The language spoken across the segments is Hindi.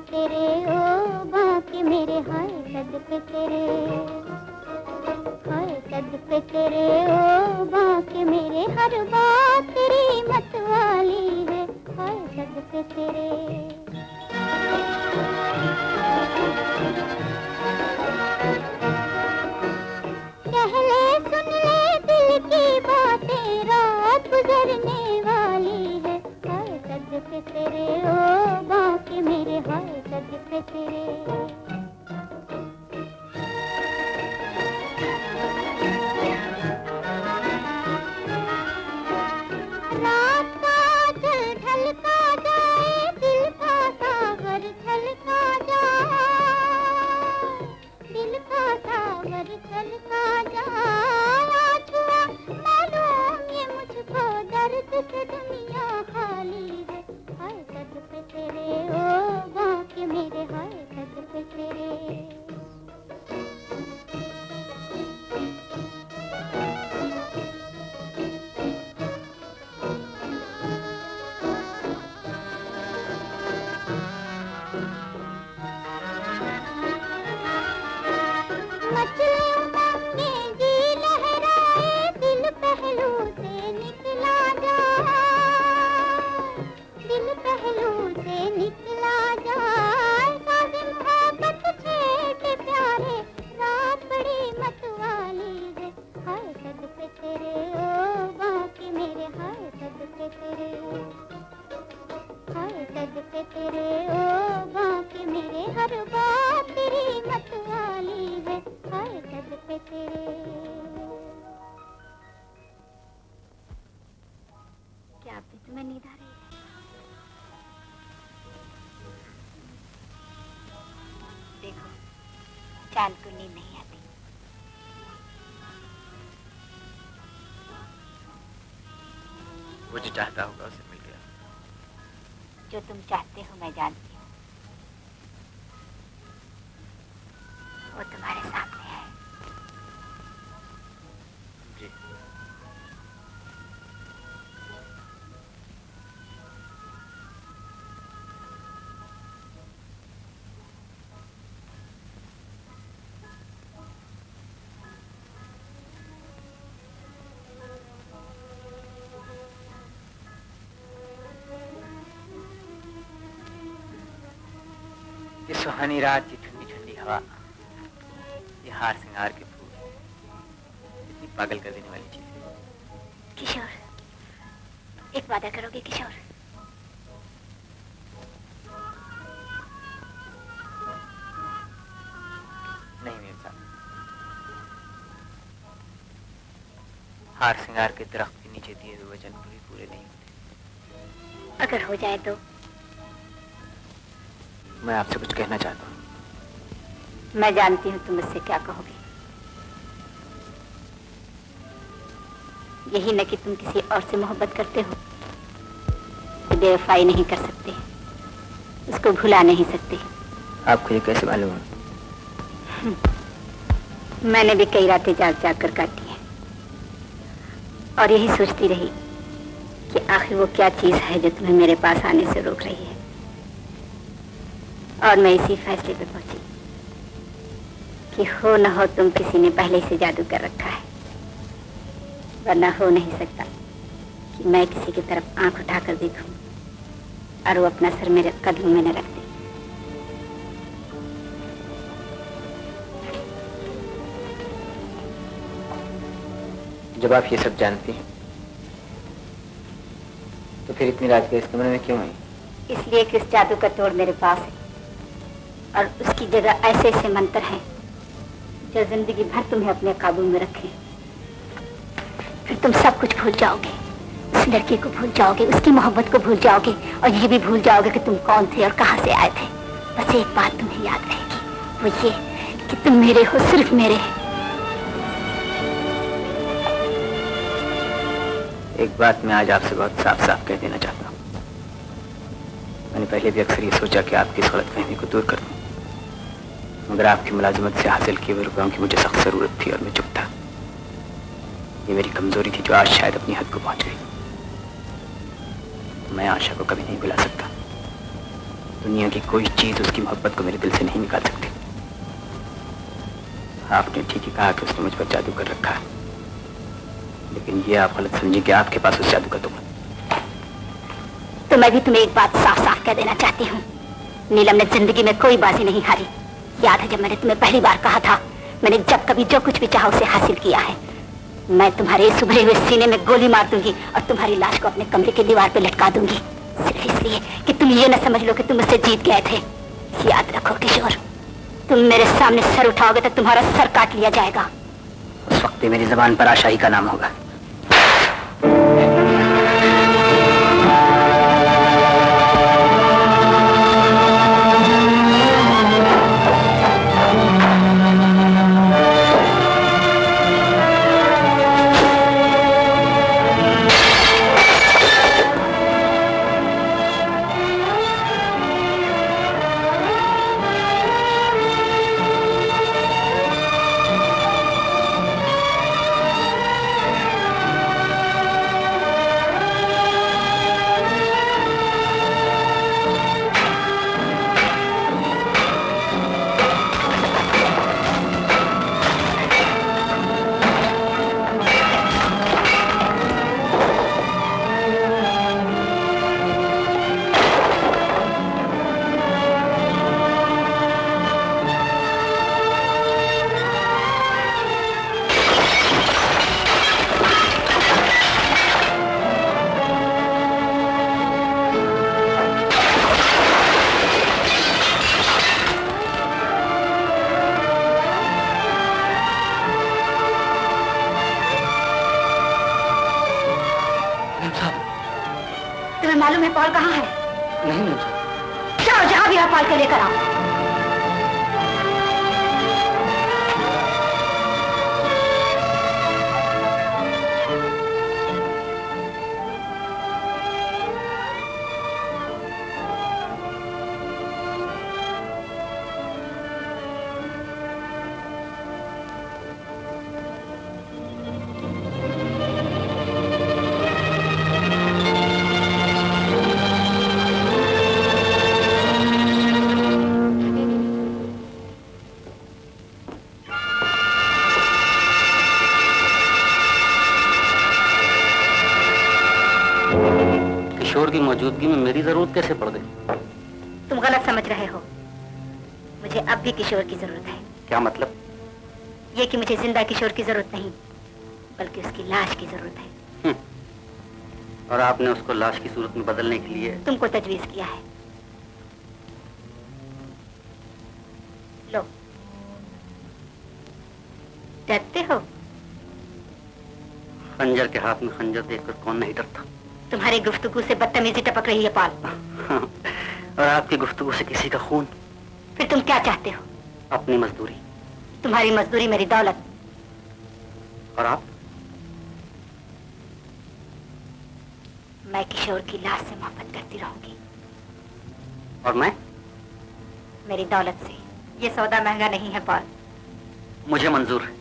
तेरे ओ बाके मेरे, हाय सदके तेरे, हाय सदके तेरे ओ बाके मेरे, हर बात तेरी मतवाली है, हाय सदके तेरे। कह ले सुन ले दिल की बातें, रात गुजरने वाली है, हाय सदके तेरे ओ बाके मेरे, हाय सदके तेरे। रात का जल ढलका जाए, दिल का सागर छलका जाए, दिल का सागर छलका जाए, छुआ मालूम ये मुझको दर्द से दुनिया खाली है, हाय सदके तेरे ओ बाके मेरे, हाय सदके तेरे। मचले उमंगे जी लहराए, दिल पहलू से निकला जाए, दिल पहलू से निकला जाए, साज़े मोहब्बत छेड़े प्यारे, रात बड़ी मतवाली है, हाय सदके तेरे ओ बाके मेरे, हाय सदके तेरे, हाय सदके तेरे ओ बाके मेरे, हर बात तेरी मतवाली है, हाय सदके तेरे। क्या अभी तुम्हें नींद आ रही है? देखो, चांद को नींद नहीं आती। वो जो चाहता होगा उसे मिल गया। जो तुम चाहते हो मैं जानती हूँ, वो तुम्हारे सामने है। जी। ये सुहानी रात, ये ठंडी ठंडी हवा, ये हार सिंगार के फूल, इतनी पागल कर देने वाली चीज। किशोर, एक वादा करोगे किशोर? नहीं मेरे साथ। हार सिंगार के दरख्त के नीचे दिए हुए वचन कभी पूरे नहीं होते। अगर हो जाए तो? मैं आपसे कुछ कहना चाहता हूँ। मैं जानती हूँ तुम मुझसे क्या कहोगे। यही न कि तुम किसी और से मोहब्बत करते हो, बेवफाई नहीं कर सकते, उसको भुला नहीं सकते। आपको ये कैसे मालूम है? मैंने भी कई रातें जाग जाग कर काटी हैं और यही सोचती रही कि आखिर वो क्या चीज है जो तुम्हें मेरे पास आने से रोक रही है। और मैं इसी फैसले पे पहुंची कि हो न हो तुम किसी ने पहले से जादू कर रखा है, वरना हो नहीं सकता कि मैं किसी की तरफ आंख उठाकर देखूं और वो अपना सर मेरे कदमों में न रख दे। जब आप ये सब जानती हैं तो फिर इतनी रात के इस कमरे में क्यों आई? इसलिए कि उस जादू का तोड़ मेरे पास है और उसकी जगह ऐसे ऐसे मंत्र हैं जो जिंदगी भर तुम्हें अपने काबू में रखें। फिर तुम सब कुछ भूल जाओगे, उस लड़की को भूल जाओगे, उसकी मोहब्बत को भूल जाओगे और ये भी भूल जाओगे कि तुम कौन थे और कहां से आए थे। बस एक बात तुम्हें याद रहेगी, वो ये कि तुम मेरे हो, सिर्फ मेरे। एक बात मैं आज आपसे बहुत साफ साफ कह देना चाहता हूँ। मैंने पहले भी अक्सर ये सोचा कि आपकी इस गलतफहमी को दूर कर दूं, मगर आपकी मुलाजिमत से हासिल किए हुए रुपयों की मुझे सख्त जरूरत थी और मैं चुप था। ये मेरी कमजोरी थी जो आज शायद अपनी हद को पहुंच गई। मैं आशा को कभी नहीं भुला सकता। दुनिया की कोई चीज उसकी मोहब्बत को मेरे दिल से नहीं निकाल सकती। आपने ठीक ही कहा कि उसने मुझ पर जादू कर रखा है, लेकिन ये आप गलत समझिए कि आपके पास उस जादू का तुम। तो मैं भी तुम्हें एक बात साफ साफ कह देना चाहती हूँ, नीलम ने जिंदगी में कोई बाजी नहीं हारी। याद है जब मैंने तुम्हें पहली बार कहा था, मैंने जब कभी जो कुछ भी चाहा उसे हासिल किया है। मैं तुम्हारे इस उभरे हुए सीने में गोली मार दूंगी और तुम्हारी लाश को अपने कमरे की दीवार पर लटका दूंगी, सिर्फ इसलिए कि तुम ये न समझ लो कि तुम मुझसे जीत गए थे। याद रखो किशोर, तुम मेरे सामने सर उठाओगे तो तुम्हारा सर काट लिया जाएगा। उस वक्त मेरी जबान पर आशाही का नाम होगा। तुम्हें मालूम है पॉल कहाँ है? नहीं मुझे। जाओ जहाँ भी है पॉल को लेकर आओ। किशोर की मौजूदगी में मेरी जरूरत कैसे पड़ गई? तुम गलत समझ रहे हो। मुझे अब भी किशोर की जरूरत है। क्या मतलब? ये कि मुझे जिंदा किशोर की जरूरत नहीं, बल्कि उसकी लाश की जरूरत है। और आपने उसको लाश की सूरत में बदलने के लिए तुमको तजवीज किया है। लो, डरते हो? खंजर के हाथ में खंजर देखकर कौन नहीं डरता? तुम्हारी गुफ्तगू से बदतमीजी टपक रही है पॉल। और आपकी गुफ्तगू से किसी का खून। फिर तुम क्या चाहते हो? अपनी मजदूरी। तुम्हारी मजदूरी मेरी दौलत। और आप? मैं किशोर की लाश से मोहब्बत करती रहूंगी। और मैं? मेरी दौलत से। ये सौदा महंगा नहीं है पॉल। मुझे मंजूर है।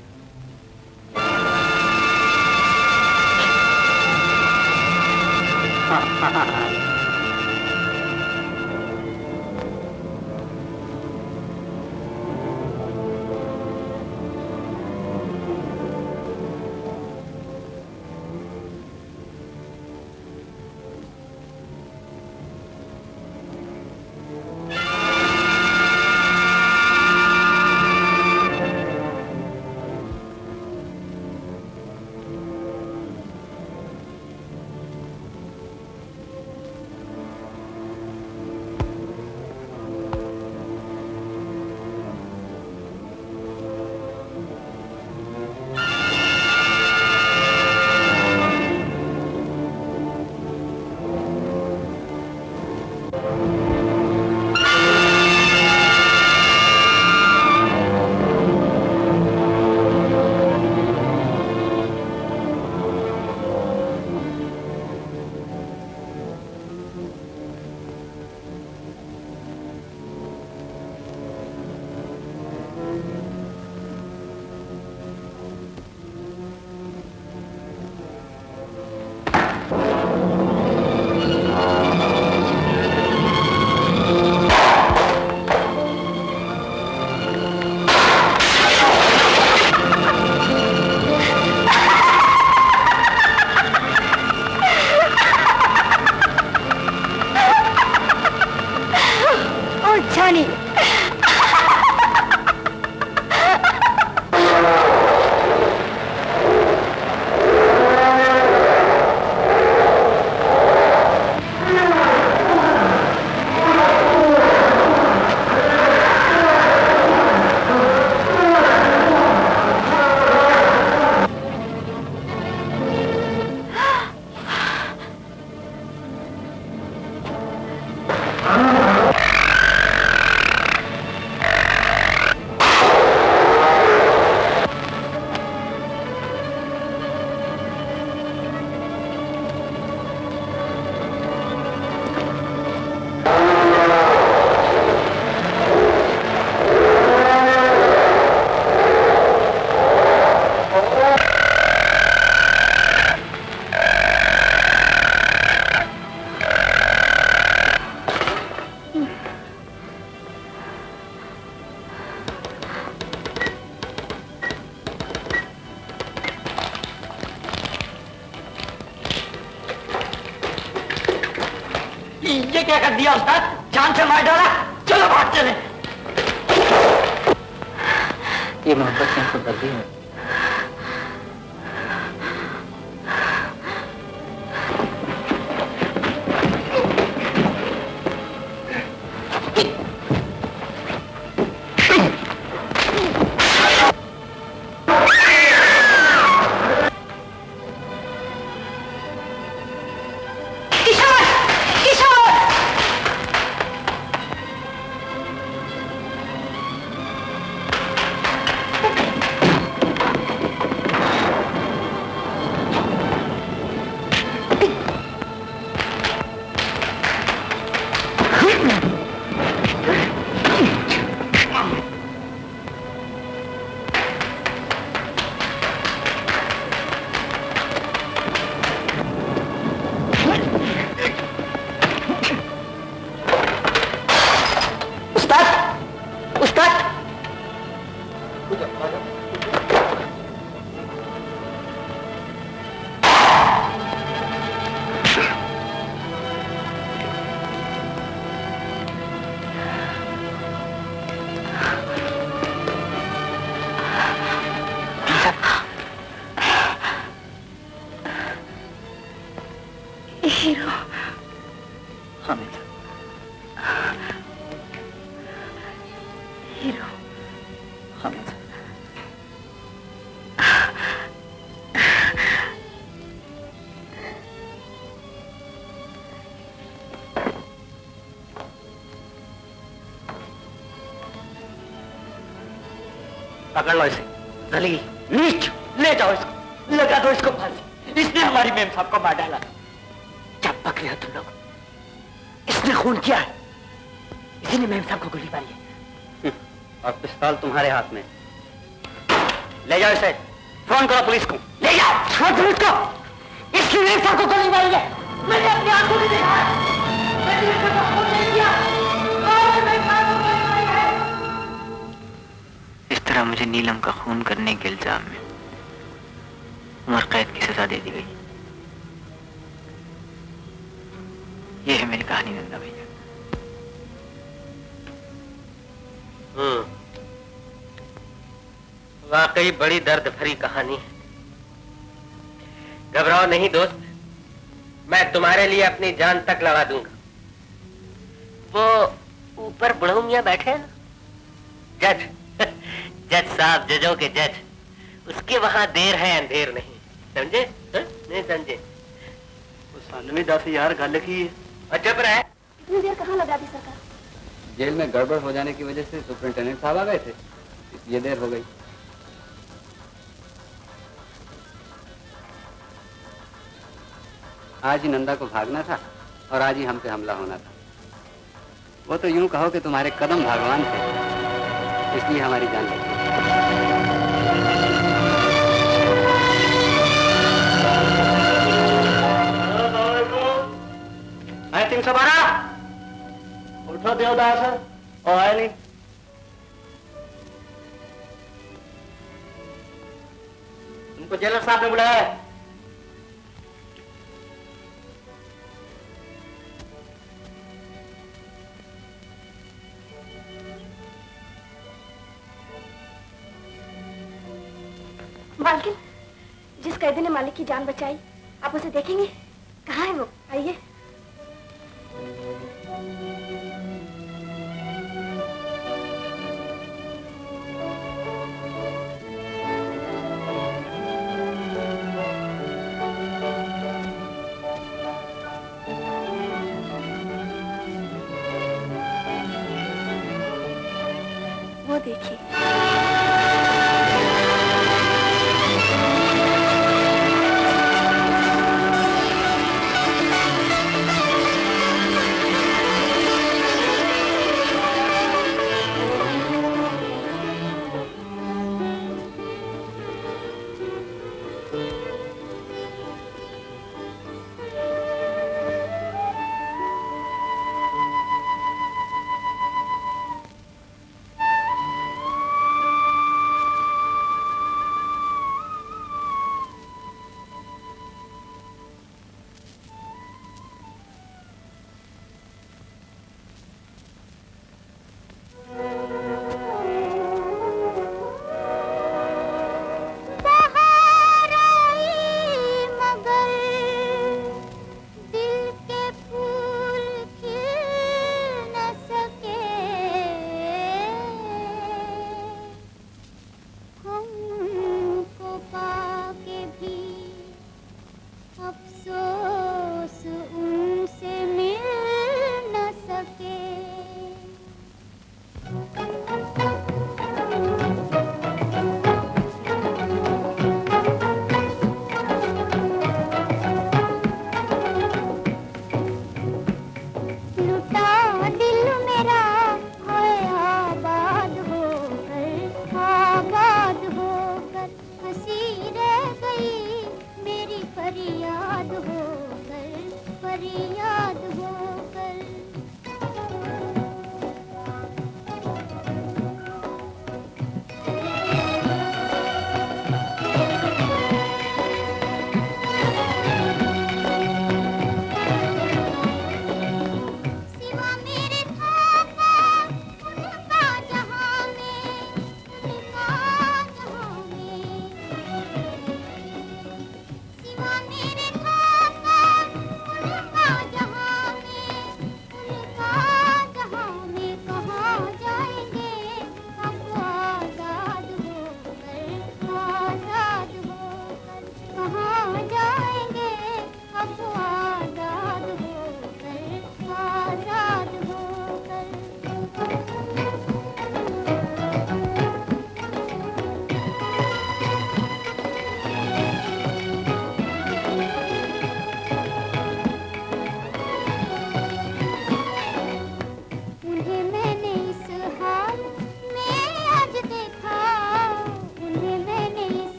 ये क्या कर दिया उस्ताद? जान से मार डाला। चलो भाग चले। ये मोहब्बत से हमको गलती है। हीरो। हामिद। हीरो। हामिद। पकड़ लो इसे। जलील, नीच, ले जाओ इसको, लगा दो इसको फांसी। इसने हमारी मेम साहब को मार डाला। क्या पक रहे हो तुम लोग? इसने खून किया है। इसी ने मेम साहब को गोली मारी है। और पिस्तौल तुम्हारे हाथ में। ले जाओ इसे। फोन करो पुलिस को। ले जाओ फोन पुलिस को। इसकी मेम साहब को गोली मारी है। मैंने अपनी आंखों से देखा है। मैंने इसका फोन नहीं किया। और मेम साहब को गोली मारी है। इस तरह मुझे नीलम का खून करने के इल्जाम में उम्र कैद की सजा दे दी गई। ये है मेरी कहानी नंदा भैया। वाकई बड़ी दर्द भरी कहानी है। घबराओ नहीं दोस्त, मैं तुम्हारे लिए अपनी जान तक लगा दूंगा। वो ऊपर बुढ़ऊ मियां बैठे हैं ना, जज जज साहब, जजों के जज, उसके वहां देर है अंधेर नहीं। समझे? नहीं समझे? 99,000 गल की अजब रहा है। इतनी देर कहाँ लगा दी सरकार? जेल में गड़बड़ हो जाने की वजह से सुपरिंटेंडेंट साहब आ गए थे, इसलिए देर हो गई। आज ही नंदा को भागना था और आज ही हम पे हमला होना था। वो तो यूं कहो कि तुम्हारे कदम भगवान थे, इसलिए हमारी जान बची। है 312। उठो देवदास, और आए नहीं। तुमको जेलर साहब ने बुलाया है। मालकिन, जिस कैदी ने मालिक की जान बचाई, आप उसे देखेंगे? कहाँ है वो? आइए। वो देखिए।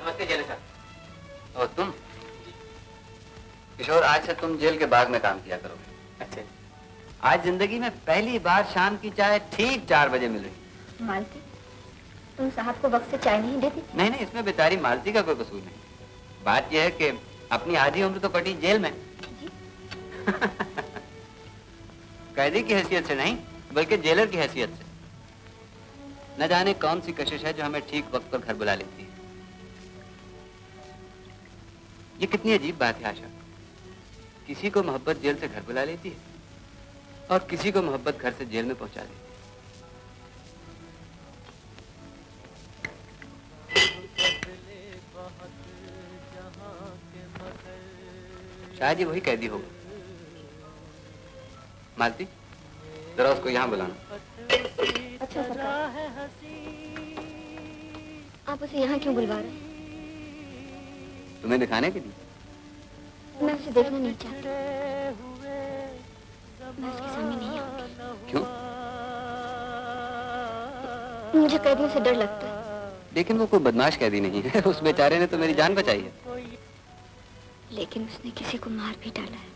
नमस्ते जेल साहब। और तुम किशोर, आज से तुम जेल के बाग में काम किया करोगे। अच्छा, आज जिंदगी में पहली बार शाम की चाय ठीक 4 बजे मिल रही। मालती, तुम साहब को वक्त से चाय नहीं देती? नहीं नहीं, इसमें बेचारी मालती का कोई कसूर नहीं। बात यह है कि अपनी आधी उम्र तो कटी जेल में। जी? कैदी की हैसियत से नहीं, बल्कि जेलर की हैसियत से। न जाने कौन सी कशिश है जो हमें ठीक वक्त पर घर बुला लेती है। ये कितनी अजीब बात है आशा, किसी को मोहब्बत जेल से घर बुला लेती है और किसी को मोहब्बत घर से जेल में पहुंचा देती है। शायद ये वही कैदी होगा मालती, जरा उसको यहाँ बुलाना। अच्छा सरकार, आप उसे यहाँ क्यों बुलवा रहे हैं? तुम्हें दिखाने के लिए। मैं उसे देखना नहीं चाहती। मैं उसके सामने नहीं आऊंगी। क्यों? मुझे कैदियों से डर लगता है। लेकिन वो कोई बदमाश कैदी नहीं है। उस बेचारे ने तो मेरी जान बचाई है। लेकिन उसने किसी को मार भी डाला है।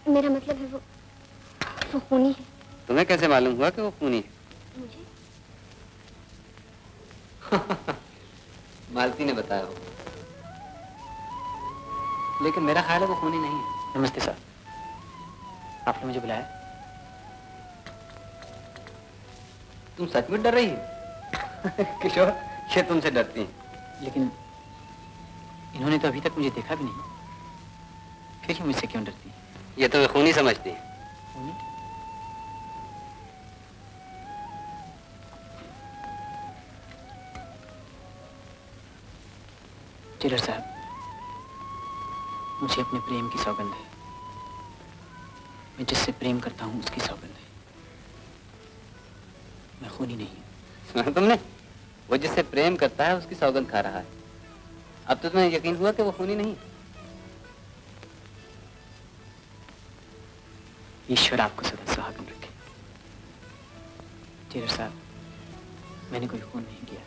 मेरा मतलब है वो खूनी है। तुम्हें कैसे मालूम हुआ कि वो खूनी है? मुझे मालती ने बताया होगा। लेकिन मेरा ख्याल है वो खूनी नहीं है। नमस्ते सर, आपने मुझे बुलाया? तुम सच में डर रही हो? किशोर, ये तुमसे डरती हैं। लेकिन इन्होंने तो अभी तक मुझे देखा भी नहीं, फिर ये मुझसे क्यों डरती है? ये तुम्हें खूनी समझती है। खूनी? टेलर साहब, मुझे अपने प्रेम की सौगंध है। मैं जिससे प्रेम करता हूँ उसकी सौगंध है। मैं खूनी नहीं हूँ। सुना तुमने? वो जिससे प्रेम करता है उसकी सौगंध खा रहा है। अब तो तुम्हें यकीन हुआ कि वो खूनी नहीं? ईश्वर आपको सदा सुहागन रखे। टेलर साहब, मैंने कोई खून नहीं किया,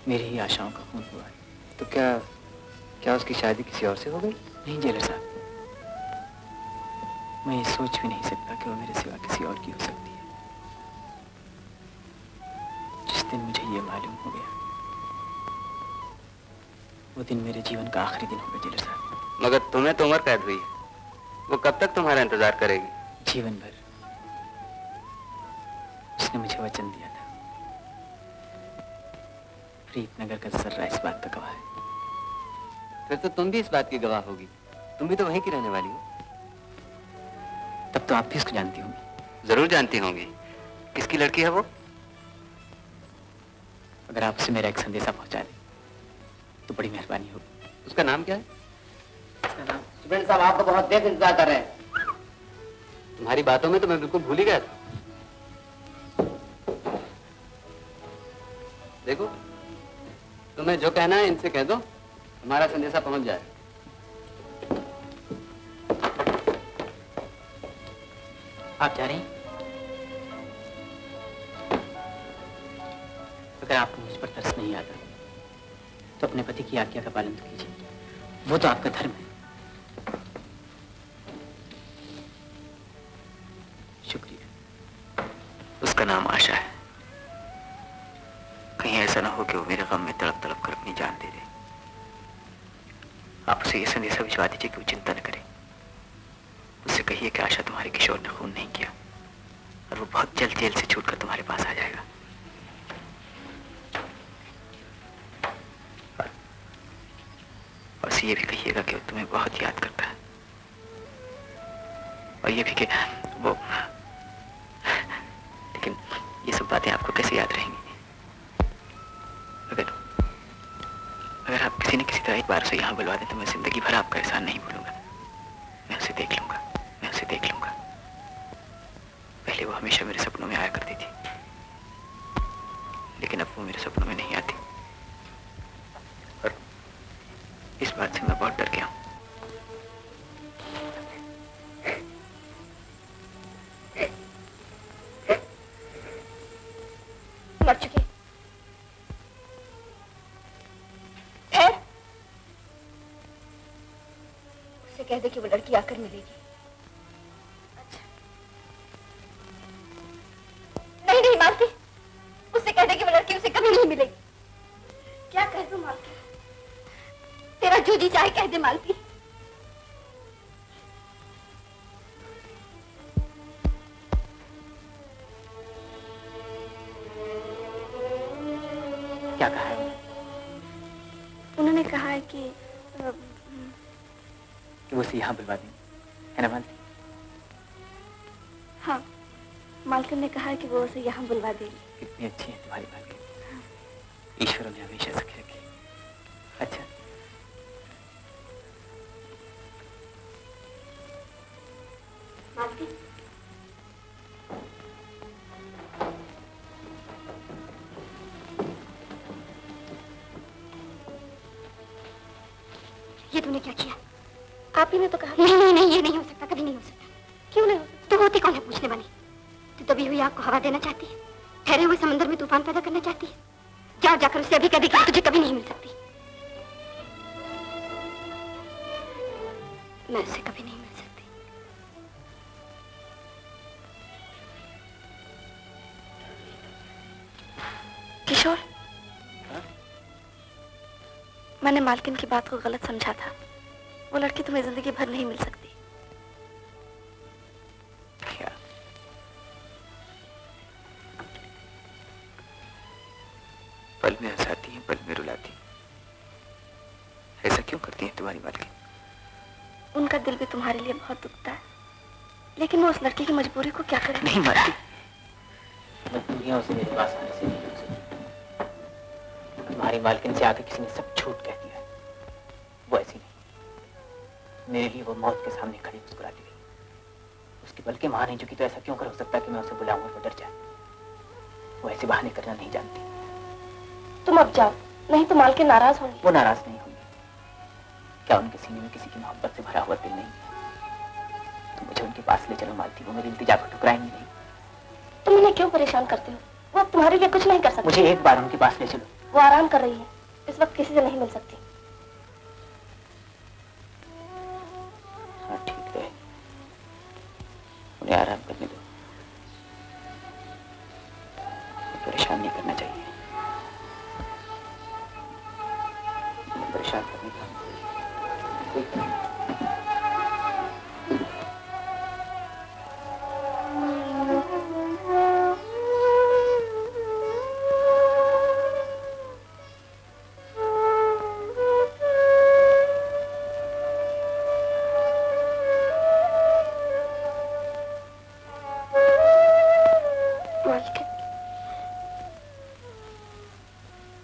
मेरी ही आशाओं का खून हुआ है। तो क्या उसकी शादी किसी और से हो गई? नहीं टेलर साहब, मैं ये सोच भी नहीं सकता कि वो मेरे सिवा किसी और की हो सकती है। जिस दिन मुझे ये मालूम हो गया, वो दिन मेरे जीवन का आखिरी दिन होगा टेलर साहब। मगर तुम्हें तो उम्र कैद हुई है। वो कब तक तुम्हारा इंतजार करेगी? जीवन भर। उसने मुझे वचन दिया था। प्रीतनगर का जर्रा इस बात का गवाह है। फिर तो तुम भी इस बात की गवाह होगी। तुम भी तो वहीं की रहने वाली हो। तब तो आप भी उसको जानती होंगी। जरूर जानती होंगी। किसकी लड़की है वो? अगर आप उसे मेरा एक संदेशा पहुंचा दें तो बड़ी मेहरबानी होगी। उसका नाम क्या है? स्टूडेंट साहब, आप तो बहुत देर से इंतजार कर रहे हैं। तुम्हारी बातों में तो मैं बिल्कुल भूल ही गया था। देखो, तुम्हें जो कहना है इनसे कह दो, हमारा संदेशा पहुंच जाए। आप जा रही हैं? अगर आपको मुझ पर तरस नहीं आता तो अपने पति की आज्ञा का पालन कीजिए, वो तो आपका धर्म है। शुक्रिया। उसका नाम आशा है। कहीं ऐसा ना हो कि वो मेरे गम में तड़प तड़प कर अपनी जान दे दे। आप उसे ये संदेशा भिजवा दीजिए कि वो चिंता न करे। उससे कहिए कि आशा तुम्हारे किशोर ने खून नहीं किया और वो बहुत जल्द जेल से छूटकर तुम्हारे पास आ जाएगा। और उसे ये भी कहिएगा कि वो तुम्हें बहुत याद करता है। और ये भी कि वो, लेकिन ये सब बातें आपको कैसे याद रहेंगी? अगर आप किसी न किसी तरह एक बार उसे यहाँ बुलवा दें तो मैं जिंदगी भर आपका एहसान नहीं भूलूंगा। मैं उसे देख लूंगा, मैं उसे देख लूंगा। पहले वो हमेशा मेरे सपनों में आया करती थी, लेकिन अब वो मेरे सपनों में नहीं आती। और इस बात से मैं बहुत डर गया हूँ। मर चुके। खैर, उसे कह दे कि वो लड़की आकर मिलेगी। अच्छा। नहीं नहीं मालती, उससे कह दे कि वो लड़की उसे कभी नहीं मिलेगी। क्या कह दूं मालती? तेरा जो जी चाहे कह दे मालती। क्या कहा है? उन्होंने कहा है कि वो उसे यहाँ बुलवा दें, है ना मालती? हाँ, मालकिन ने कहा है कि वो उसे यहाँ बुलवा देगी। कितनी अच्छी है तुम्हारी मालकिन। ईश्वर ने हमेशा सुखी रखी। अच्छा, ये तूने क्या किया? आप ही ने तो कहा। नहीं नहीं नहीं, ये नहीं हो सकता, कभी नहीं हो सकता। क्यों नहीं हो सकता? तो होती कौन है पूछने वाली? तू दबी हुई आग को हवा देना चाहती है, ठहरे हुए समंदर में तूफान पैदा करना चाहती है। जा जाकर उससे अभी कह दे कि तुझे कभी नहीं मिल सकती। मैं उससे कभी नहीं मिल सकती। किशोर, मैंने मालकिन की बात को गलत समझा था। वो लड़की तुम्हें जिंदगी भर नहीं मिल सकती। क्या? पल में हंसाती है, पल में रुलाती। ऐसा क्यों करती है तुम्हारी मालकिन? उनका दिल भी तुम्हारे लिए बहुत दुखता है, लेकिन वो उस लड़की की मजबूरी को क्या करे? नहीं मानती। मजबूरियां उसे मेरे पास आने से नहीं रोक सकती। तुम्हारी मालकिन से आके किसी ने सब झूठ कह दिया। वो ऐसी नहीं। मेरे लिए वो मौत के सामने खड़ी मुस्कुराती रही। उसकी बल्कि मां नहीं चुकी तो ऐसा क्यों कर सकता कि मैं उसे बुलाऊं और वो डर जाए? वो ऐसे बहाने करना नहीं जानती। तुम अब जाओ, नहीं तो मालकिन नाराज होंगी। वो नाराज नहीं होंगी। क्या उनके सीने में किसी की मोहब्बत से भरा हुआ दिल नहीं? तुम मुझे उनके पास ले चलो मालती, वो मेरी इल्तिजा को ठुकराएंगी नहीं। तुम उन्हें क्यों परेशान करते हो? वो अब तुम्हारे लिए कुछ नहीं कर सकती। मुझे एक बार उनके पास ले चलो। वो आराम कर रही है, इस वक्त किसी से नहीं मिल सकती। हाँ ठीक है, उन्हें आराम करने दो। परेशान नहीं करना चाहिए। परेशान करने का कोई कारण नहीं।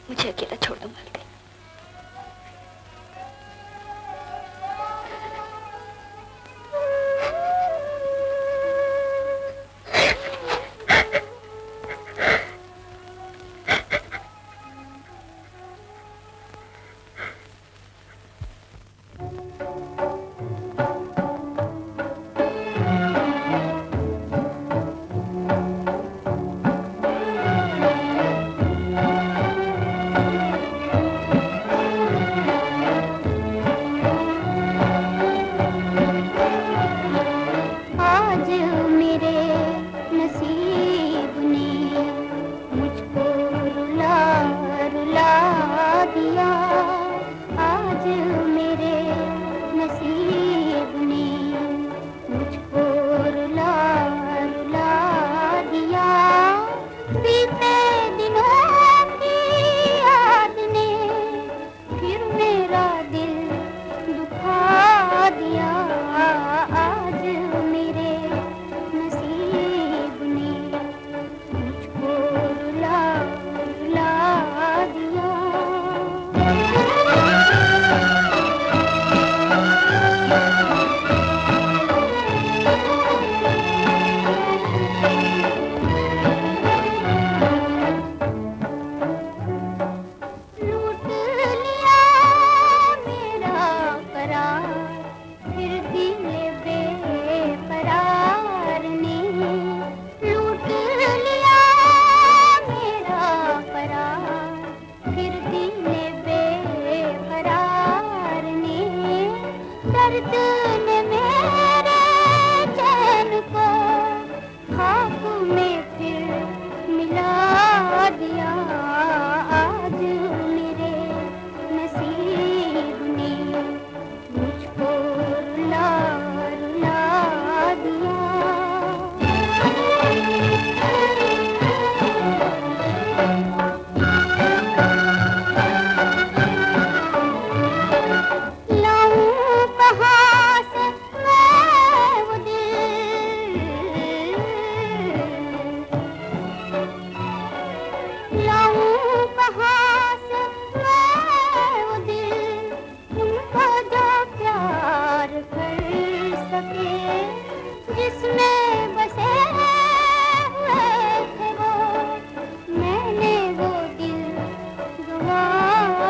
मुझे अकेला छोड़ दो मालकिन।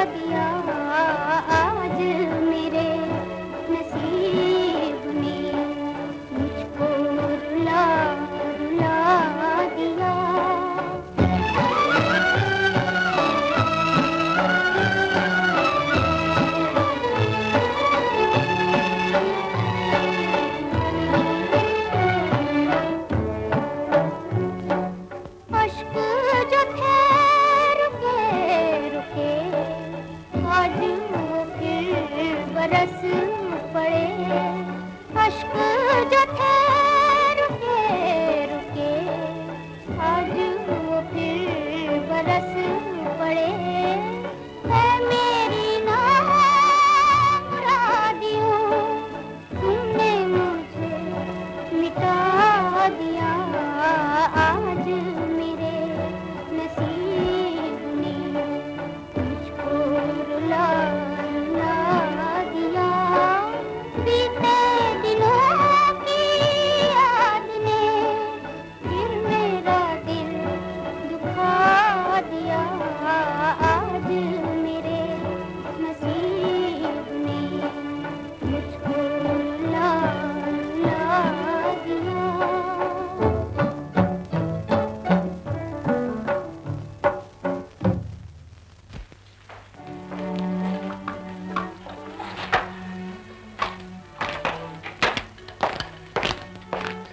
दिया आज मेरे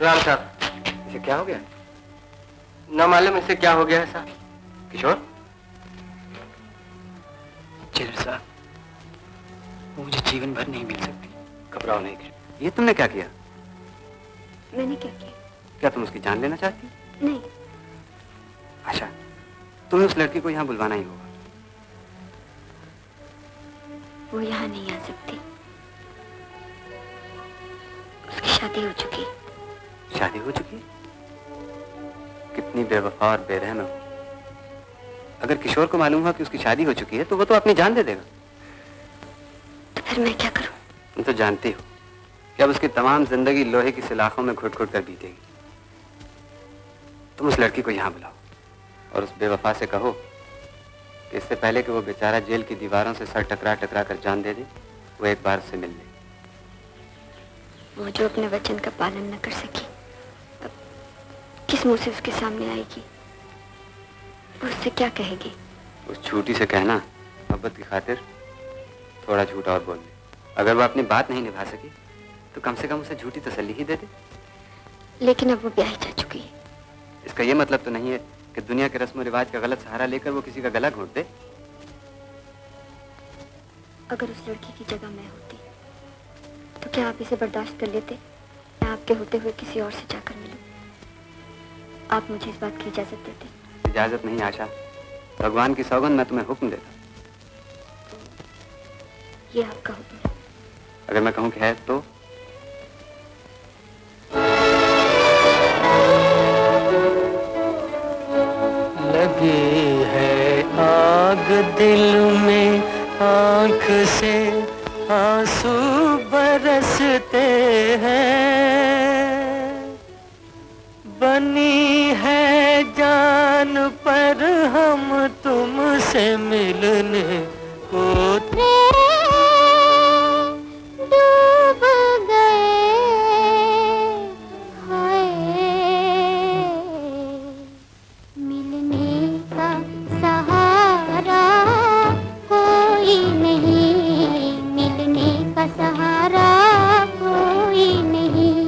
राम साहब, इसे क्या हो गया? न मालूम इसे क्या हो गया है साहब। किशोर, जेलर साहब, वो मुझे जीवन भर नहीं मिल सकती। घबराओ नहीं किशोर। ये तुमने क्या किया? मैंने क्या किया? क्या तुम उसकी जान लेना चाहती? नहीं। आशा, तुम्हें उस लड़की को यहाँ बुलवाना ही होगा। वो यहाँ नहीं आ सकती। उसकी शादी हो चुकी। शादी हो चुकी? कितनी बेवफा और बेरहम है। अगर किशोर को मालूम हुआ कि उसकी शादी हो चुकी है तो वो तो अपनी जान दे देगा। तो फिर मैं क्या करूं? तुम तो जानती हो कि अब उसकी तमाम जिंदगी लोहे की सलाखों में घुट घुट कर बीतेगी। तुम उस लड़की को यहाँ बुलाओ और उस बेवफा से कहो कि इससे पहले कि वो बेचारा जेल की दीवारों से सर टकरा टकरा कर जान दे दे, वो एक बार उससे मिल ले। वो जो अपने वचन का पालन न कर सकी, अब किस मुंह से उसके सामने आएगी? वो उससे क्या कहेगी? उस झूठी से कहना मोहब्बत की खातिर थोड़ा झूठ और बोल दे। अगर वो अपनी बात नहीं निभा सकी तो कम से कम उसे झूठी तसल्ली ही दे दे। लेकिन अब वो ब्याह जा चुकी है। इसका ये मतलब तो नहीं है कि दुनिया के रस्म रिवाज का गलत सहारा लेकर वो किसी का गला घोंट दे। अगर उस लड़की की जगह मैं होती तो क्या आप इसे बर्दाश्त कर लेते? मैं आपके होते हुए किसी और से जाकर मिलूं? आप मुझे इस बात की इजाजत देते? इजाजत नहीं आशा, भगवान की सौगंध मैं तुम्हें हुक्म देता। ये आपका हुक्म है? अगर मैं कहूं कि है तो? लगी है आग दिल में, आंख से आंसू बरसते हैं। बनी है जान पर हम तुमसे मिलने को डूब गए, हाय मिलने का सहारा कोई नहीं, मिलने का सहारा कोई नहीं।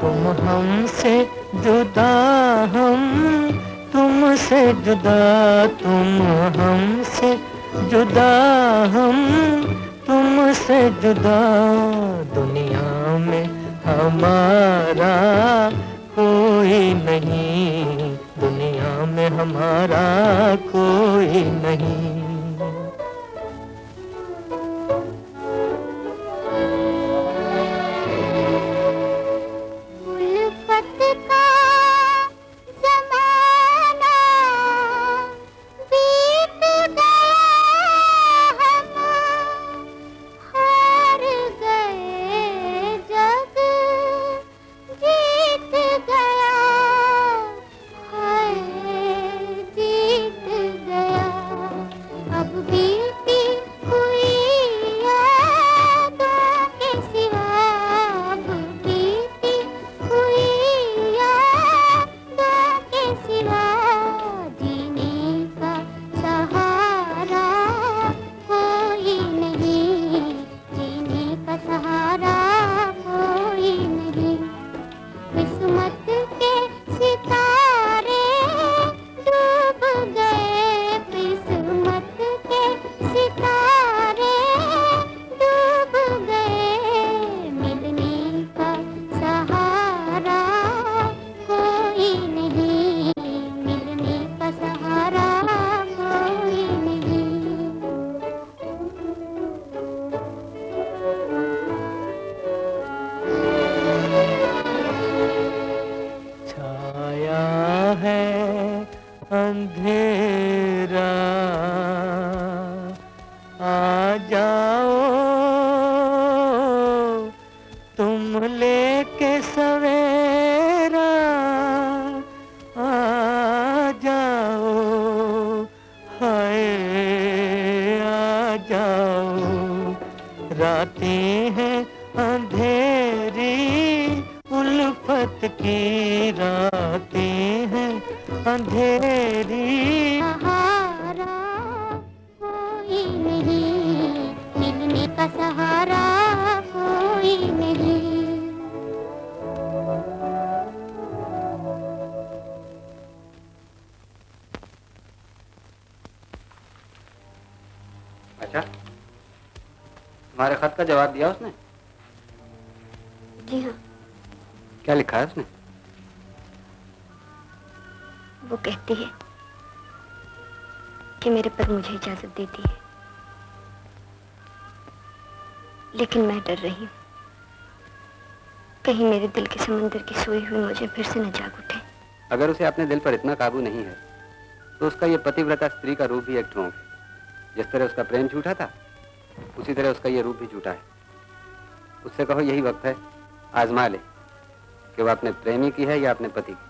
तुम हमसे जुदा, हम तुमसे जुदा, तुम हमसे जुदा, हम तुमसे जुदा। दुनिया में हमारा कोई नहीं, दुनिया में हमारा कोई नहीं। उल्फत का ज़माना बीत गया, हम हार गए, जग जीत गया, हाय जीत गया। अब बीती हुई यादों के सिवा, अब बीती हुई यादों के सिवा, जीने का सहारा कोई नहीं, जीने का सहारा कोई नहीं। किस्मत के सितारे डूब गए, किस्मत के सितारे डूब गए। मिलने का सहारा कोई नहीं, मिलने का सहारा कोई नहीं। छाया है अंधेरा, आ जाओ तुम लेके सवेरा, आ जाओ, हाय आ जाओ। रातें हैं अंधेरी, उल्फत की रातें हैं अंधेरी। सहारा कोई नहीं, मिलने का सहारा कोई अच्छा, तुम्हारे खत का जवाब दिया उसने? जी हाँ। क्या लिखा है उसने? वो कहती है कि मेरे पर मुझे इजाजत देती है, लेकिन मैं डर रही हूँ कहीं मेरे दिल के समंदर की सोई हुई मुझे फिर से न जाग उठे। अगर उसे अपने दिल पर इतना काबू नहीं है तो उसका ये पतिव्रता स्त्री का रूप भी एक ढोंग है। जिस तरह उसका प्रेम झूठा था, उसी तरह उसका ये रूप भी झूठा है। उससे कहो यही वक्त है, आजमा ले कि वह अपने प्रेमी की है या अपने पति की।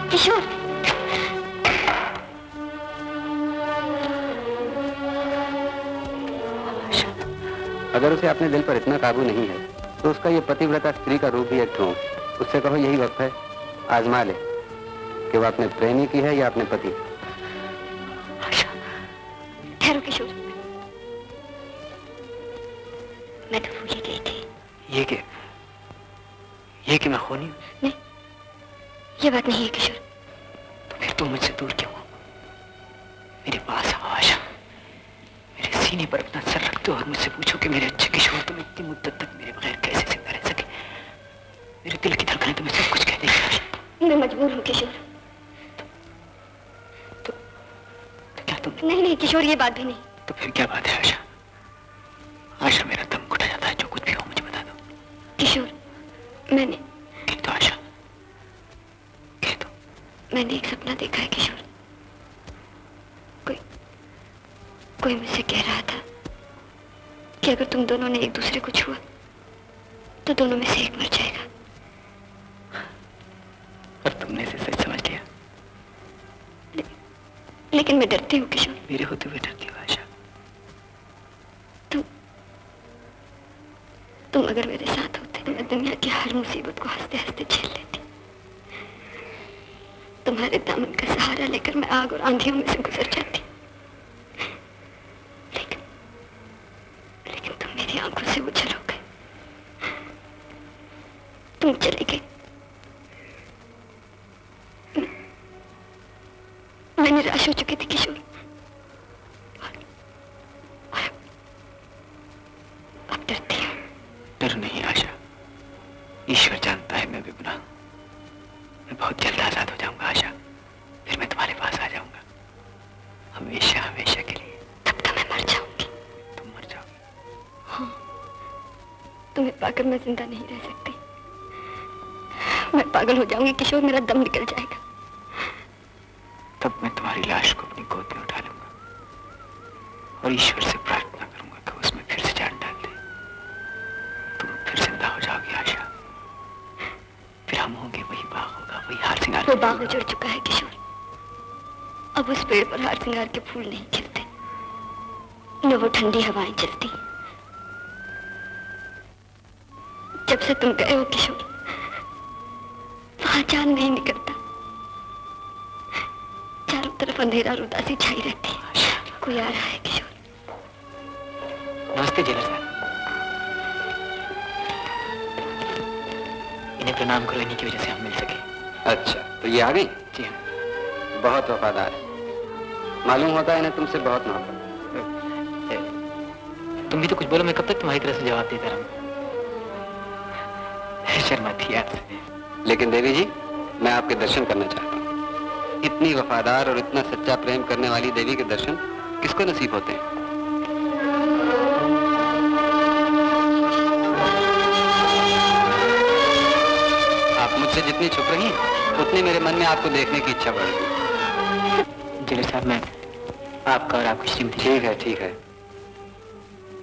किशोर, अगर उसे अपने दिल पर इतना काबू नहीं है तो उसका ये पतिव्रता स्त्री का रूप भी एक ढोंग। उससे कहो यही वक्त है, आजमा ले कि वह अपने प्रेमी की है या अपने पति। ठहरो किशोर, मैं तो भूल ही गई थी। ये कि मैं खूनी हूं? नहीं, ये बात नहीं है किशोर। तो फिर तुम मुझसे दूर क्यों हो? मेरे पास आओ आशा, मेरे सीने पर अपना सर रख दो और मुझसे पूछो कि मेरे अच्छे किशोर, तुम इतनी मुद्दत तक मेरे बगैर कैसे जिंदा रह सके? मेरे दिल की धड़कनें तुम्हें सब कुछ कह देंगी आशा। मैं मजबूर हूँ किशोर। तो क्या तुम? नहीं किशोर, ये बात भी नहीं। तो फिर क्या बात है आशा? आशा, मेरा दम घुटा जाता है, जो कुछ भी हो मुझे बता दो। किशोर, मैंने कह दो आशा, कह दो। मैंने एक सपना देखा है किशोर। कोई मुझसे कह रहा था कि अगर तुम दोनों ने एक दूसरे को छुआ तो दोनों में से एक मर जाएगा। और तुमने इसे सच समझ लिया? लेकिन मैं डरती हूँ किशोर। मेरे होते हुए डरती हो आशा? तुम अगर मेरे साथ होते तो मैं दुनिया की हर मुसीबत को हंसते हंसते झेल लेती। तुम्हारे दामन का सहारा लेकर मैं आग और आंधियों में से गुजर जाती। लेकिन तुम मेरी आंखों से उछल हो गए। तुम चले गए। मैं निराश हो चुकी थी किशोर। अब डरती हूँ। डर नहीं आशा, ईश्वर जानता है मैं बेगुनाह हूं। मैं बहुत जल्द आजाद हो जाऊंगा आशा, फिर मैं तुम्हारे पास आ जाऊंगा, हमेशा हमेशा के लिए। तब तो मैं मर जाऊंगी। तुम मर जाओगी? हाँ, तुम्हें पाकर मैं जिंदा नहीं रह सकती। मैं पागल हो जाऊंगी किशोर, मेरा दम निकल जाएगा। तब मैं तुम्हारी लाश को अपनी गोद में उठा लूंगा और ईश्वर से प्रार्थना करूंगा कि उसमें फिर से जान डाल दे। तुम फिर जिंदा हो जाओगी आशा, फिर हम होंगे, वही बाग होगा, वही हार सिंगार। वो बाग उजड़ चुका है किशोर। अब उस पेड़ पर हार सिंगार के फूल नहीं खिलते, न वो ठंडी हवाएं चलती। जब से तुम गए हो किशोर, वहां चांद नहीं निकलता। चारों तरफ अंधेरा और उदासी छाई रहती है। कोई आ रहा है किशोर। नमस्ते जेलर साहब। इन्हें प्रणाम करो, इन्हीं की वजह से हम मिल सके। अच्छा, तो ये आ गई? जी हाँ। बहुत वफादार है, मालूम होता है इन्हें तुमसे बहुत मोहब्बत। तुम भी तो कुछ बोलो, मैं कब तक तुम्हारी तरह से जवाब देता रहूं? शर्मा थी आपसे। लेकिन देवी जी, मैं आपके दर्शन करना चाहता हूँ। इतनी वफादार और इतना सच्चा प्रेम करने वाली देवी के दर्शन किसको नसीब होते हैं? आप मुझसे जितनी छुप रही हैं, उतनी मेरे मन में आपको देखने की इच्छा बढ़ रही है। जेलर साहब, मैं आपका और आपकी श्रीमती। ठीक है ठीक है।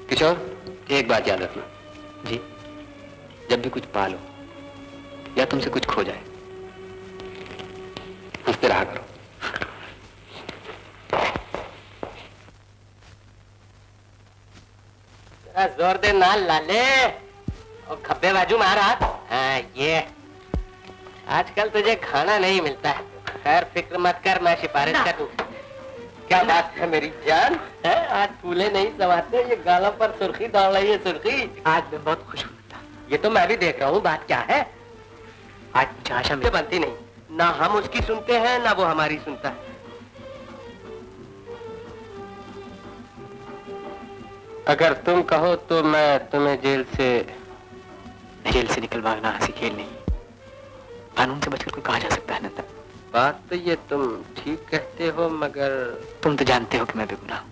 किशोर, एक बात याद रखना जी। जब भी कुछ पालो या तुमसे कुछ खो जाए, हंसते रहा करो। जोर दे ना लाले और खब्बे बाजू मारा। हाँ ये आजकल तुझे खाना नहीं मिलता है। खैर फिक्र मत कर, मैं सिफारिश कर दूं। क्या बात है मेरी जान है? आज फूले नहीं समाते, ये गालों पर सुर्खी दौड़ रही है। सुर्खी आज मैं बहुत खुश हूँ नंदा। ये तो मैं भी देख रहा हूँ। बात क्या है? आज मुझे आशा मिली। बनती नहीं, ना हम उसकी सुनते हैं ना वो हमारी सुनता है। अगर तुम कहो तो मैं तुम्हें जेल से निकलवाना हंसी खेल नहीं। कानून से बचकर कोई कहा जा सकता है नंदा। बात तो ये तुम ठीक कहते हो, मगर तुम तो जानते हो कि मैं बेगुनाह हूं।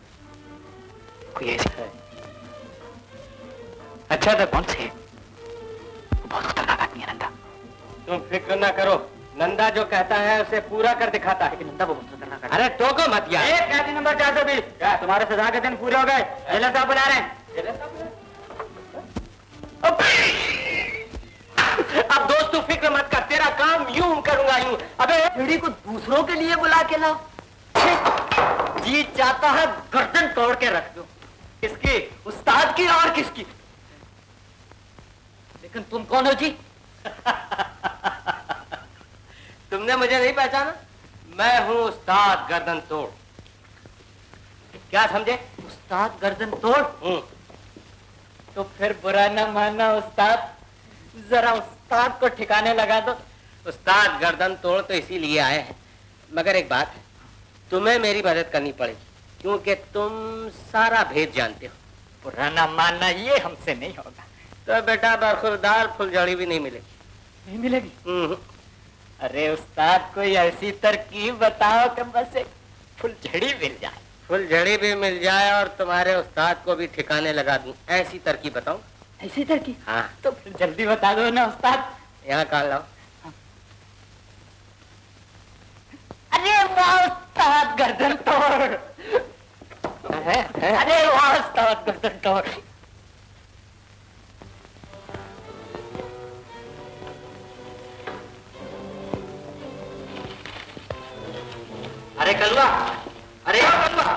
कोई ऐसी है अच्छा था कौन से? वो बहुत खतरनाक आदमी है नंदा। तुम फिक्र ना करो, नंदा जो कहता है उसे पूरा कर दिखाता है। नंदा वो बहुत खतरनाक अरे टोको मत यार। कैदी नंबर 420। क्या तुम्हारे सजा के दिन पूरे हो गए? जेलर साहब बुला रहे हैं। अब दोस्त तू फिक्र मत कर, तेरा काम यूं करूंगा यूं। अबे चिड़ी को दूसरों के लिए बुला के लाओ। जी चाहता है गर्दन तोड़ के रख दो। किसकी? उस्ताद की और किसकी? लेकिन तुम कौन हो जी? तुमने मुझे नहीं पहचाना? मैं हूं उस्ताद गर्दन तोड़। क्या समझे? उस्ताद गर्दन तोड़। तो फिर बुरा न मानना उस्ताद, जरा उस्ताद को ठिकाने लगा दो। उस्ताद गर्दन तोड़ तो इसीलिए आए हैं, मगर एक बात है, तुम्हें मेरी मदद करनी पड़ेगी, क्योंकि तुम सारा भेद जानते हो। बुरा न मानना, ये हमसे नहीं होगा। तो बेटा बरखुरदार फुलझड़ी भी नहीं मिलेगी। नहीं मिलेगी? अरे उस्ताद कोई ऐसी तरकीब बताओ कि बस एक फुलझड़ी मिल जाए। फुलझड़ी भी मिल जाए और तुम्हारे उस्ताद को भी ठिकाने लगा दूं, ऐसी तरकीब बताऊं? ऐसी तरकीब? हाँ। तो फिर जल्दी बता दो ना उस्ताद। यहाँ कहाँ लाओ? अरे वाह उस्ताद गर्दन तोड़। अरे वाह उस्ताद गर्दन तोड़। अरे कलवा, अरे कलवा।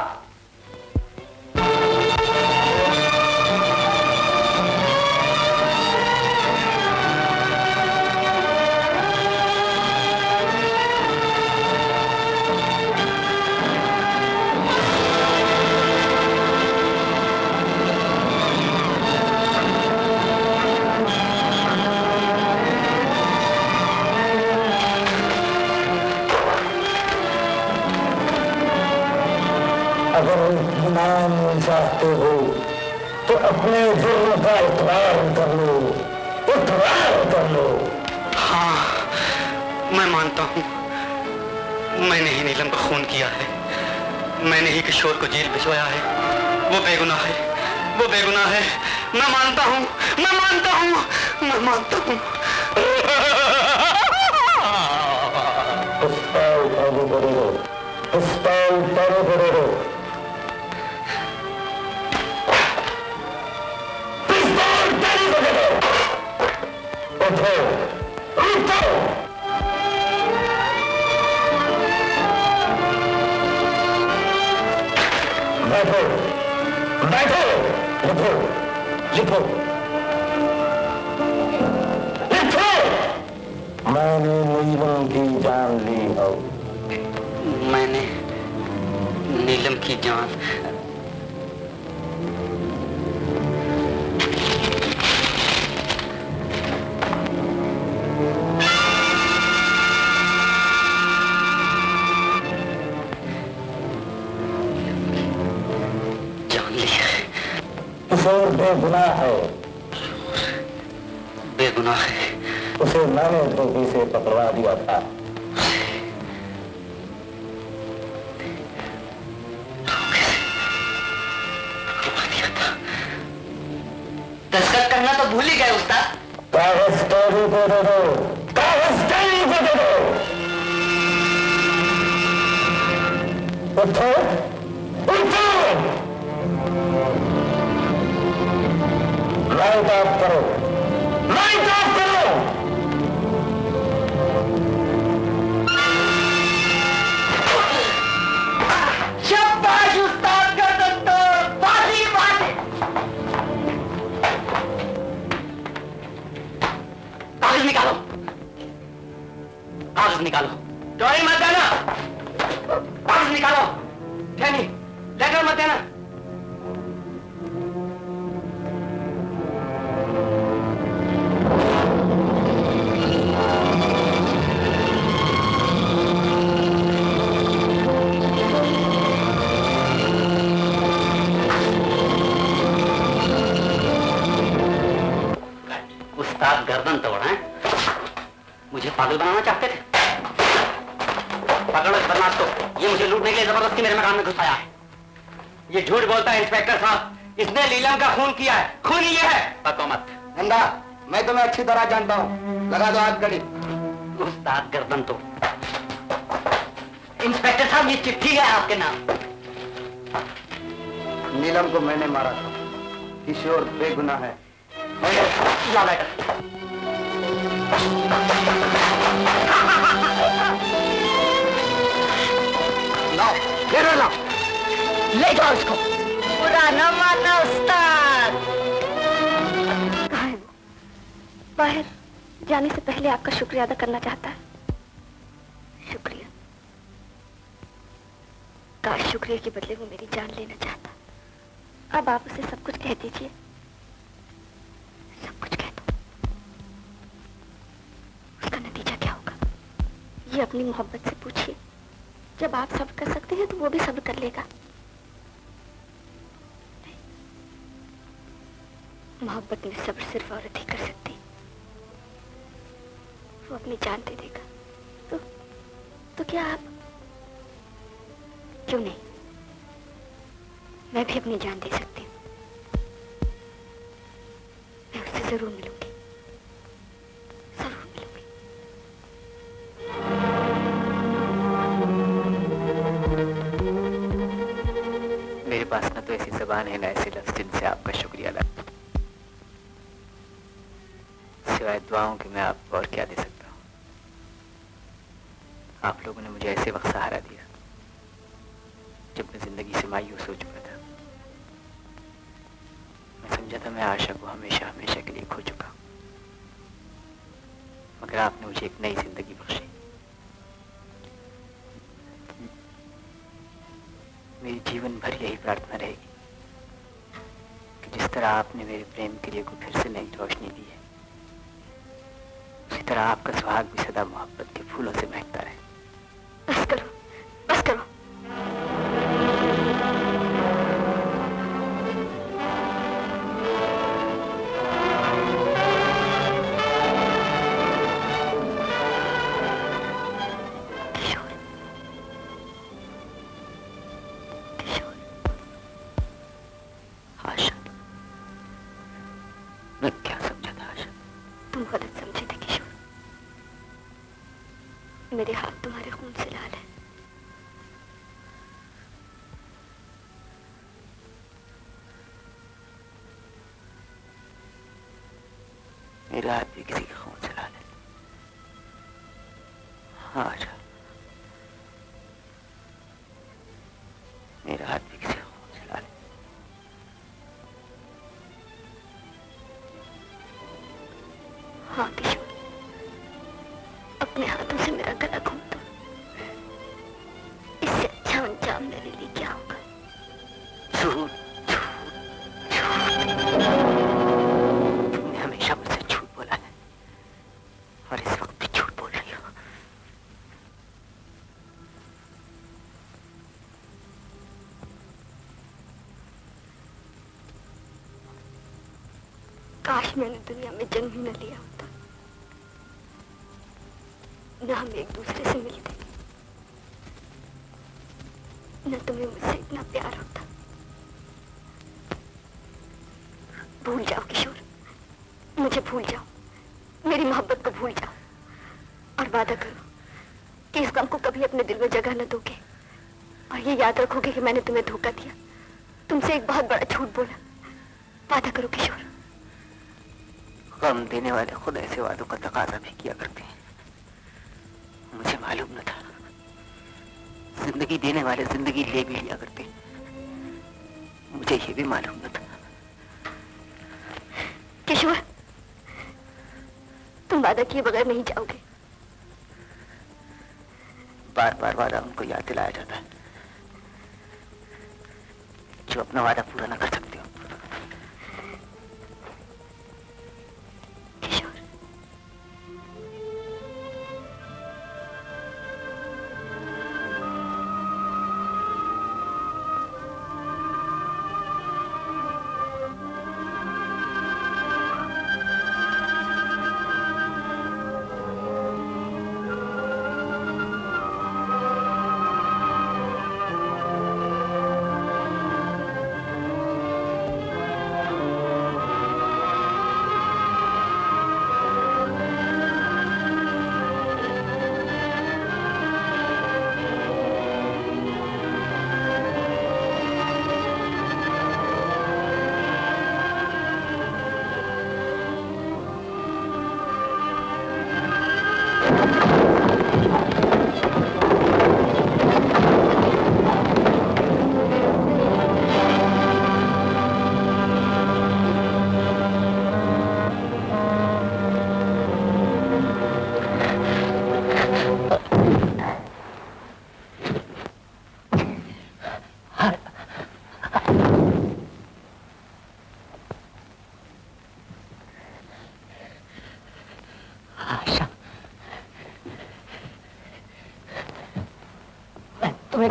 अगर इत्मीनान चाहते हो तो अपने जुर्म का इकरार कर लो, इकरार कर लो। हाँ, मैं मानता हूँ, मैंने ही नीलम का खून किया है, मैंने ही किशोर को जेल भिजवाया है। वो बेगुनाह है, वो बेगुनाह है। मैं मानता हूँ, मैं मानता हूँ, मैं मानता हूँ। बैठो, बैठो, लिखो, लिखो, लिखो। मैंने नीलम की जान ली हो। मैंने नीलम की जान किशोर बेगुनाह है, बेगुनाह है। उसे मैंने धोखे से पकड़वा दिया था। दस्तखत करना तो भूल ही गए उस्ताद। कागज कैदी को दे दो, कागज कैदी को दे दो। उठो, उठो! लाइट ऑफ करो, लाइट ऑफ करो। शाबाश उस्ताद गर्दन तोड़, बाजी बाजी। कागज निकालो, कागज निकालो, चोरी मत देना, कागज निकालो, नहीं लेकर मत देना। उस्ताद गर्दन तोड़ हैं? मुझे पागल बनाना चाहते थे? पकड़ो इस बदमाश को, ये मुझे लूटने के लिए जबरदस्ती मेरे मकान में घुस आया है। ये झूठ बोलता है इंस्पेक्टर साहब, इसने नीलम का खून किया है, खून ये है। पको मत। नंदा, मैं तुम्हें अच्छी तरह जानता हूँ, लगा दो हाथ घड़ी। उस्ताद गर्दन तोड़। इंस्पेक्टर साहब ये चिट्ठी है आपके नाम। नीलम को मैंने मारा था, किशोर बेगुनाह है। लाओ लेटर। लाओ, लाओ, ले जाओ इसको। पुराना माना उस्ताद। कहाँ है वो? बाहर जाने से पहले आपका शुक्रिया अदा करना चाहता है। शुक्रिया? काश शुक्रिया के बदले वो मेरी जान लेना चाहता। अब आप उसे सब कुछ कह दीजिए, सब कुछ कह दो। उसका नतीजा क्या होगा ये अपनी मोहब्बत से पूछिए। जब आप सब्र कर सकते हैं तो वो भी सब्र कर लेगा। मोहब्बत में सब्र सिर्फ औरत ही कर सकती है। वो अपनी जान दे देगा तो क्या आप? क्यों नहीं, मैं भी अपनी जान दे सकती हूँ। मैं उससे जरूर मिलूंगी, जरूर मिलूंगी। मेरे पास ना तो ऐसी जबान है ना ऐसे लफ्ज जिनसे आपका शुक्रिया अदा सिवाय दुआओं के मैं आपको और क्या दे सकता हूँ। आप लोगों ने मुझे ऐसे वक्त सहारा दिया जब मैं जिंदगी से मायूस हो चुका था। मैं समझा था मैं आशा को हमेशा हमेशा के लिए खो चुका हूँ, मगर आपने मुझे एक नई जिंदगी बख्शी। मेरी जीवन भर यही प्रार्थना रहेगी कि जिस तरह आपने मेरे प्रेम क्रिया को फिर से नई रोशनी दी है, उसी तरह आपका सुहाग भी सदा मोहब्बत के फूलों से महकता रहे। बस करो, बस करो। किशोर, किशोर। आशा, मैं क्या समझा था आशा? तुम गलत समझे थे किशोर। मेरे हाथ तुम्हारे खून से लाल है। मेरा हाथ भी किसी के खून से लाल है। हाँ आशा, मेरा हाथ भी किसी के खून से लाल है। हाँ किशोर, अपने हाथों से मेरा गला घूम दो। इससे अच्छा अंजाम मेरे लिए क्या होगा? झूठ, तुमने हमेशा मुझसे झूठ बोला है और इस वक्त भी झूठ बोल रही हो। काश मैंने दुनिया में जन्म ही न लिया होता, न हम एक दूसरे से मिलते, न तुम्हें मुझसे इतना प्यार होता। भूल जाओ किशोर, मुझे भूल जाओ, मेरी मोहब्बत को भूल जाओ और वादा करो कि इस गम को कभी अपने दिल में जगह न दोगे और ये याद रखोगे कि मैंने तुम्हें धोखा दिया, तुमसे एक बहुत बड़ा झूठ बोला। वादा करो किशोर। गम देने वाले खुद ऐसे वादों का तकाजा भी किया करते हैं। मुझे मालूम न था। जिंदगी देने वाले जिंदगी ले भी लिया करते हैं। मुझे ये भी मालूम न था। किशोर, तुम वादा किए बगैर नहीं जाओगे। बार बार वादा उनको याद दिलाया जाता है जो अपना वादा पूरा न कर सकते हो। किशोर,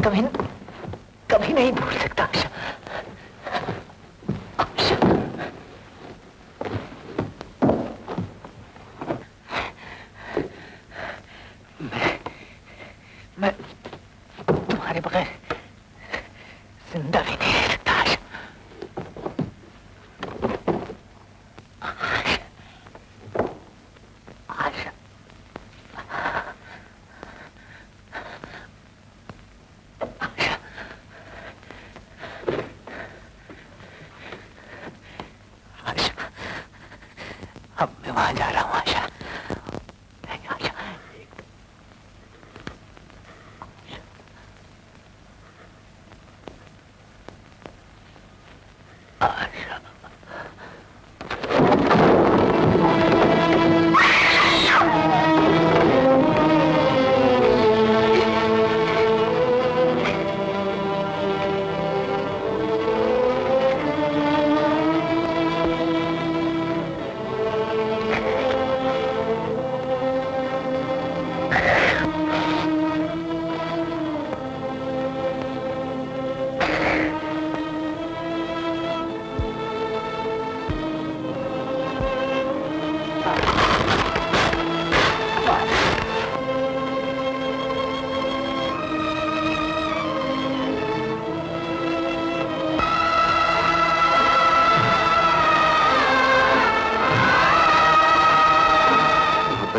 तुम्हें कभी नहीं भूल सकता आशा। आशा, मैं तुम्हारे बगैर जिंदा भी नहीं रह सकता आशा। आशा, अब मैं वहां जा रहा हूं आशा। आशा, आशा,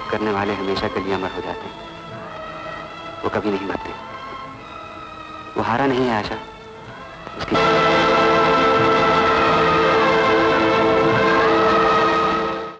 करने वाले हमेशा के लिए अमर हो जाते हैं। वो कभी नहीं मरते। वो हारा नहीं है आशा, उसकी